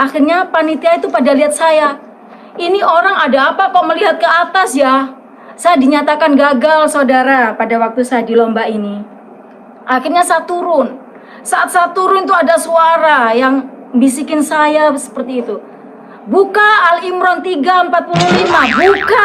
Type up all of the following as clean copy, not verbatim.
Akhirnya panitia itu pada lihat saya. Ini orang ada apa kok melihat ke atas ya? Saya dinyatakan gagal, saudara, pada waktu saya di lomba ini. Akhirnya saya turun. Saat saya turun itu ada suara yang bisikin saya seperti itu. Buka Al-Imran 3:45, buka.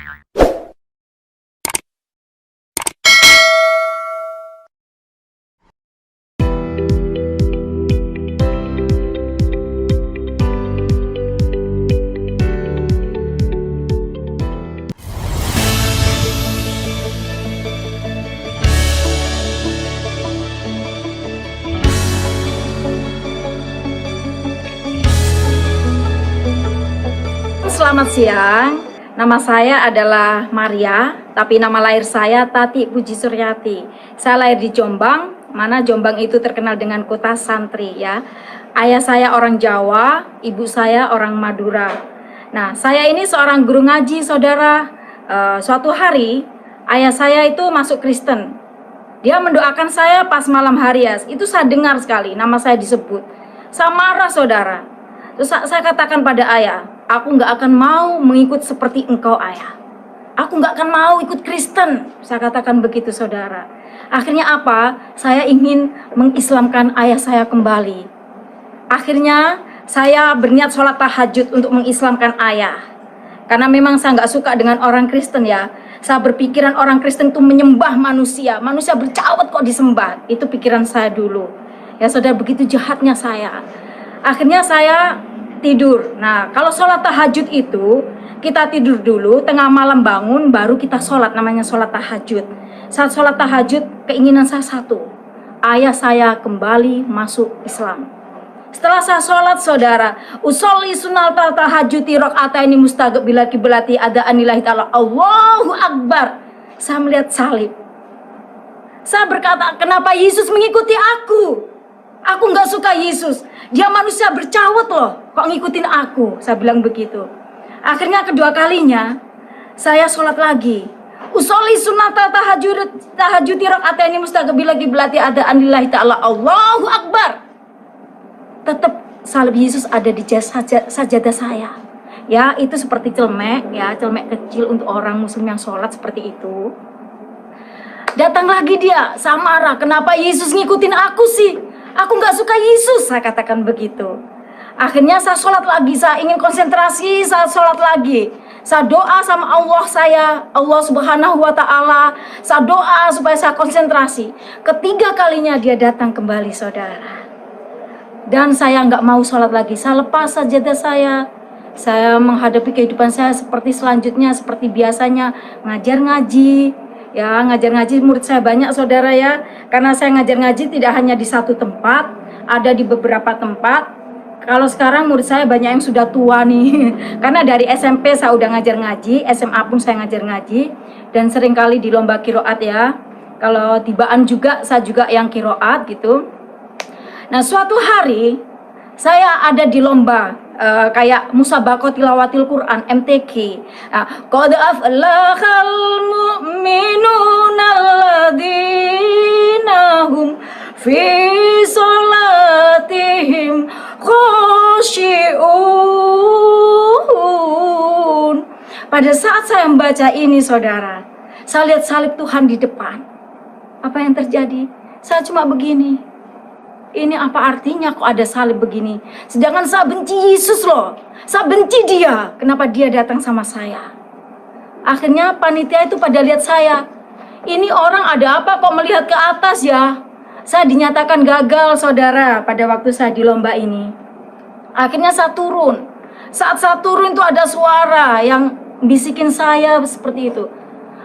Selamat siang, nama saya adalah Maria, tapi nama lahir saya Tati Puji Suryati. Saya lahir di Jombang, mana Jombang itu terkenal dengan kota santri ya. Ayah saya orang Jawa, ibu saya orang Madura. Nah, saya ini seorang guru ngaji, saudara. Suatu hari, ayah saya itu masuk Kristen. Dia mendoakan saya pas malam hari ya, itu saya dengar sekali, nama saya disebut. Saya marah, saudara. Terus saya katakan pada ayah, aku nggak akan mau mengikut seperti engkau, ayah. Aku nggak akan mau ikut Kristen. Saya katakan begitu, saudara. Akhirnya apa? Saya ingin mengislamkan ayah saya kembali. Akhirnya saya berniat sholat tahajud untuk mengislamkan ayah. Karena memang saya nggak suka dengan orang Kristen ya. Saya berpikiran orang Kristen itu menyembah manusia. Manusia bercawat kok disembah. Itu pikiran saya dulu. Ya saudara, begitu jahatnya saya. Akhirnya saya tidur. Nah, kalau sholat tahajud itu kita tidur dulu, tengah malam bangun, baru kita sholat, namanya sholat tahajud. Saat sholat tahajud, keinginan saya satu, ayah saya kembali masuk Islam. Setelah saya sholat, saudara, usolli sunnata tahajuti rakaataini mustaqbil qiblati ada anillahi ta'ala, Allahu Akbar. Saya melihat salib. Saya berkata, kenapa Yesus mengikuti aku? Aku nggak suka Yesus. Dia manusia bercawat loh, kok ngikutin aku? Saya bilang begitu. Akhirnya kedua kalinya saya sholat lagi. Usolli sunnata tahajuti rakaataini mustaqbil qiblati ada anillahi ta'ala, Allahu Akbar. Tetap salib Yesus ada di sajadah saya. Ya, itu seperti celemek ya, celemek kecil untuk orang muslim yang sholat seperti itu. Datang lagi dia, saya marah, kenapa Yesus ngikutin aku sih? Aku nggak suka Yesus, saya katakan begitu. Akhirnya saya sholat lagi, saya ingin konsentrasi, saya sholat lagi. Saya doa sama Allah saya, Allah Subhanahu wa Ta'ala. Saya doa supaya saya konsentrasi. Ketiga kalinya dia datang kembali, saudara. Dan saya nggak mau sholat lagi, saya lepas sajadah saya. Saya menghadapi kehidupan saya seperti selanjutnya, seperti biasanya, ngajar ngaji. Ya, ngajar ngaji murid saya banyak, saudara ya. Karena saya ngajar ngaji tidak hanya di satu tempat, ada di beberapa tempat. Kalau sekarang murid saya banyak yang sudah tua nih. Karena dari SMP saya udah ngajar ngaji, SMA pun saya ngajar ngaji. Dan seringkali di lomba kiroat ya. Kalau tibaan juga, saya juga yang kiroat gitu. Nah, suatu hari saya ada di lomba kayak musabaqah tilawatil Quran MTQ. Qad aflahal mu'minuna alladzina hum fi sholatihim khashi'un. Pada saat saya membaca ini, saudara, saya lihat salib Tuhan di depan. Apa yang terjadi? Saya cuma begini. Ini apa artinya kok ada salib begini? Sedangkan saya benci Yesus loh. Saya benci dia. Kenapa dia datang sama saya? Akhirnya panitia itu pada lihat saya. Ini orang ada apa kok melihat ke atas ya? Saya dinyatakan gagal, saudara, pada waktu saya di lomba ini. Akhirnya saya turun. Saat saya turun itu ada suara yang bisikin saya seperti itu.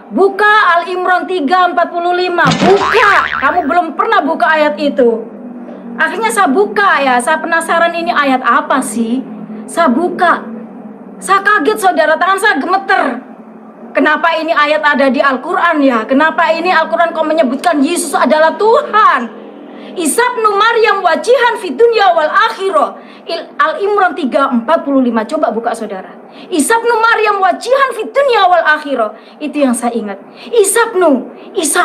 Buka Al-Imran 3:45. Buka. Kamu belum pernah buka ayat itu. Akhirnya saya buka ya, saya penasaran ini ayat apa sih? Saya buka. Saya kaget, saudara, tangan saya gemeter. Kenapa ini ayat ada di Al-Quran ya? Kenapa ini Al-Quran kok menyebutkan Yesus adalah Tuhan? Isa bin Maryam wajihan fid dunya wal akhirah. Al-Imran 3:45. Coba buka, saudara. Isa bin Maryam wajihan fid dunya wal akhirah. Itu yang saya ingat. Isa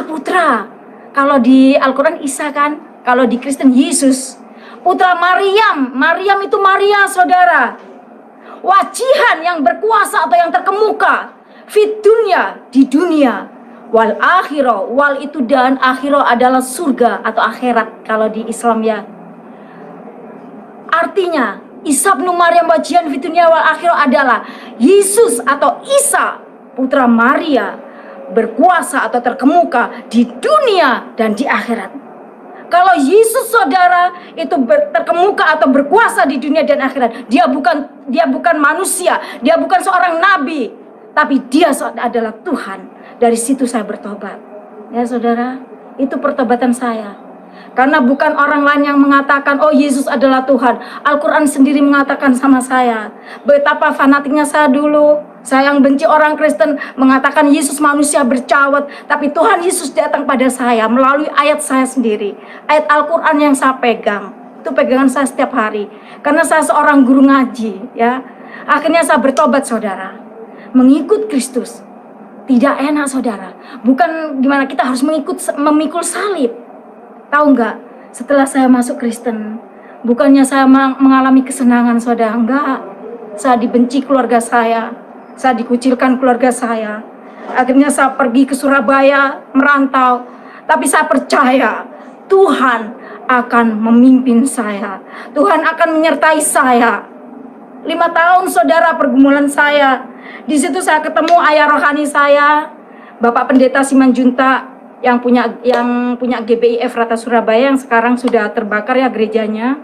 putra. Kalau di Al-Quran Isa kan, kalau di Kristen Yesus. putra Maryam. Maryam itu Maria, saudara. Wajihan yang berkuasa atau yang terkemuka. Fit dunia, di dunia. Wal akhirah, wal itu dan akhirah adalah surga atau akhirat kalau di Islam ya. Artinya, Isa bin Maryam wajihan fit dunia wal akhirah adalah Yesus atau Isa, putra Maria, berkuasa atau terkemuka di dunia dan di akhirat. Kalau Yesus, saudara, itu terkemuka atau berkuasa di dunia dan akhirat, dia bukan manusia, dia bukan seorang nabi, tapi dia adalah Tuhan. Dari situ saya bertobat. Ya, saudara, itu pertobatan saya. Karena bukan orang lain yang mengatakan, oh Yesus adalah Tuhan. Al-Quran sendiri mengatakan sama saya. Betapa fanatiknya saya dulu. Saya yang benci orang Kristen mengatakan Yesus manusia bercawat. Tapi Tuhan Yesus datang pada saya melalui ayat saya sendiri. Ayat Al-Quran yang saya pegang. Itu pegangan saya setiap hari. Karena saya seorang guru ngaji. Ya. Akhirnya saya bertobat, saudara. Mengikut Kristus. Tidak enak, saudara. Bukan gimana kita harus memikul salib. Tahu nggak? Setelah saya masuk Kristen, bukannya saya mengalami kesenangan, saudara. Enggak. Saya dibenci keluarga saya. Saya dikucilkan keluarga saya. Akhirnya saya pergi ke Surabaya, merantau. Tapi saya percaya Tuhan akan memimpin saya. Tuhan akan menyertai saya. 5 tahun, saudara, pergumulan saya. Di situ saya ketemu ayah rohani saya, Bapak Pendeta Simanjuntak, yang punya GBI Efrata Surabaya, yang sekarang sudah terbakar ya gerejanya.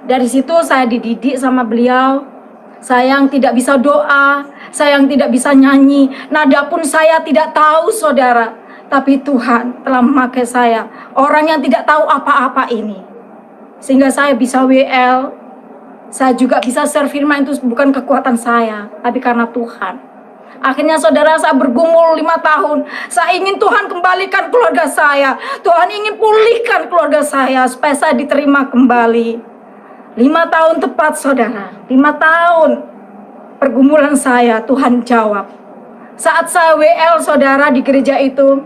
Dari situ saya dididik sama beliau. Saya yang tidak bisa doa, saya yang tidak bisa nyanyi, nada pun saya tidak tahu, saudara. Tapi Tuhan telah memakai saya, orang yang tidak tahu apa-apa ini, sehingga saya bisa WL. Saya juga bisa share firman, itu bukan kekuatan saya, tapi karena Tuhan. Akhirnya, saudara, saya bergumul 5 tahun. Saya ingin Tuhan kembalikan keluarga saya. Tuhan ingin pulihkan keluarga saya supaya saya diterima kembali. 5 tahun tepat, saudara. 5 tahun pergumulan saya, Tuhan jawab. Saat saya WL, saudara, di gereja itu,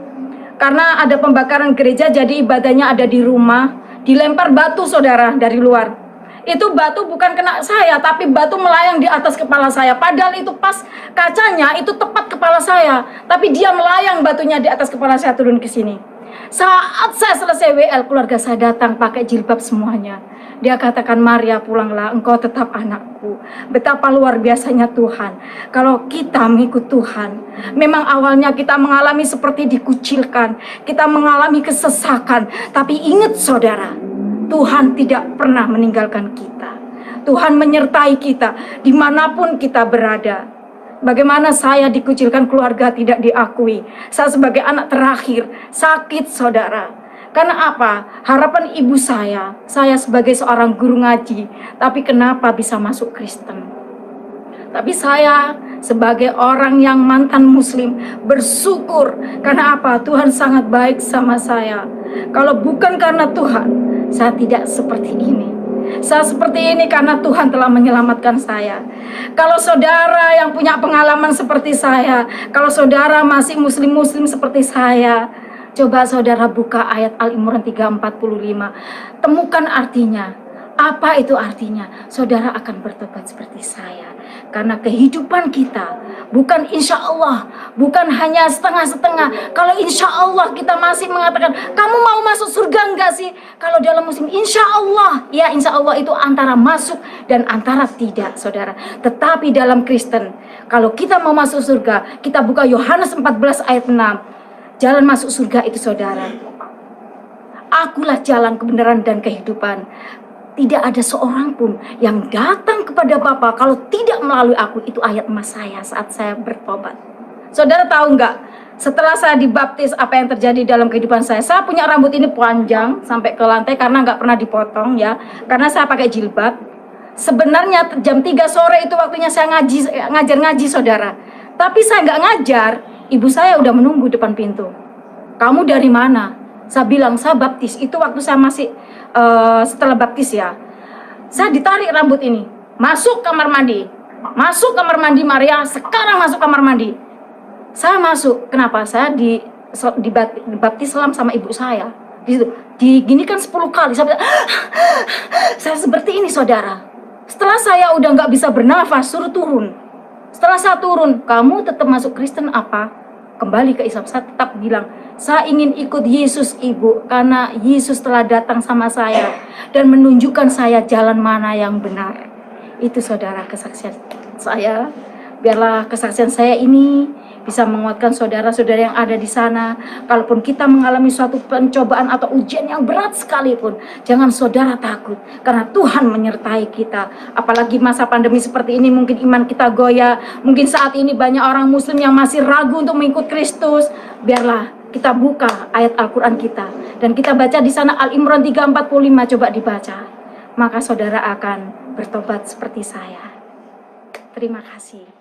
karena ada pembakaran gereja, jadi ibadahnya ada di rumah. Dilempar batu, saudara, dari luar. Itu batu bukan kena saya, tapi batu melayang di atas kepala saya. Padahal itu pas kacanya, itu tepat kepala saya. Tapi dia melayang batunya di atas kepala saya turun ke sini. Saat saya selesai WL, keluarga saya datang pakai jilbab semuanya. Dia katakan, Maria, pulanglah, engkau tetap anakku. Betapa luar biasanya Tuhan. Kalau kita mengikut Tuhan, memang awalnya kita mengalami seperti dikucilkan, kita mengalami kesesakan. Tapi ingat, saudara, Tuhan tidak pernah meninggalkan kita. Tuhan menyertai kita dimanapun kita berada. Bagaimana saya dikucilkan, keluarga tidak diakui. Saya sebagai anak terakhir, sakit, saudara. Karena apa? Harapan ibu saya sebagai seorang guru ngaji, tapi kenapa bisa masuk Kristen? Tapi saya sebagai orang yang mantan muslim bersyukur. Karena apa? Tuhan sangat baik sama saya. Kalau bukan karena Tuhan, saya tidak seperti ini. Saya seperti ini karena Tuhan telah menyelamatkan saya. Kalau saudara yang punya pengalaman seperti saya, kalau saudara masih muslim-muslim seperti saya, coba saudara buka ayat Al-Imran 3:45. Temukan artinya. Apa itu artinya? Saudara akan bertobat seperti saya. Karena kehidupan kita bukan insya Allah, bukan hanya setengah-setengah. Kalau insya Allah kita masih mengatakan, kamu mau masuk surga enggak sih? Kalau dalam muslim, insya Allah. Ya, insya Allah itu antara masuk dan antara tidak, saudara. Tetapi dalam Kristen, kalau kita mau masuk surga, kita buka Yohanes 14 ayat 6. Jalan masuk surga itu, saudara. Akulah jalan, kebenaran, dan kehidupan. Tidak ada seorang pun yang datang kepada Bapa kalau tidak melalui aku. Itu ayat emas saya saat saya bertobat. Saudara tahu nggak? Setelah saya dibaptis, apa yang terjadi dalam kehidupan saya? Saya punya rambut ini panjang sampai ke lantai karena nggak pernah dipotong ya. Karena saya pakai jilbab. Sebenarnya jam 3 sore itu waktunya saya ngajar ngaji, saudara. Tapi saya nggak ngajar. Ibu saya udah menunggu depan pintu. Kamu dari mana? Saya bilang, saya baptis. Itu waktu saya masih setelah baptis ya. Saya ditarik rambut ini. Masuk kamar mandi. Masuk kamar mandi, Maria. Sekarang masuk kamar mandi. Saya masuk. Kenapa? Saya dibaptis sama ibu saya. Di situ diginikan 10 kali sampai saya seperti ini, saudara. Setelah saya udah nggak bisa bernafas, suruh turun. Setelah saya turun, kamu tetap masuk Kristen apa? Kembali ke Islam. Saya tetap bilang, saya ingin ikut Yesus, Ibu, karena Yesus telah datang sama saya dan menunjukkan saya jalan mana yang benar. Itu, saudara, kesaksian saya. Biarlah kesaksian saya ini bisa menguatkan saudara-saudara yang ada di sana. Kalaupun kita mengalami suatu pencobaan atau ujian yang berat sekalipun, jangan saudara takut, karena Tuhan menyertai kita. Apalagi masa pandemi seperti ini, mungkin iman kita goyah. Mungkin saat ini banyak orang muslim yang masih ragu untuk mengikut Kristus. Biarlah kita buka ayat Al-Quran kita, dan kita baca di sana Al-Imran 3:45, coba dibaca. Maka saudara akan bertobat seperti saya. Terima kasih.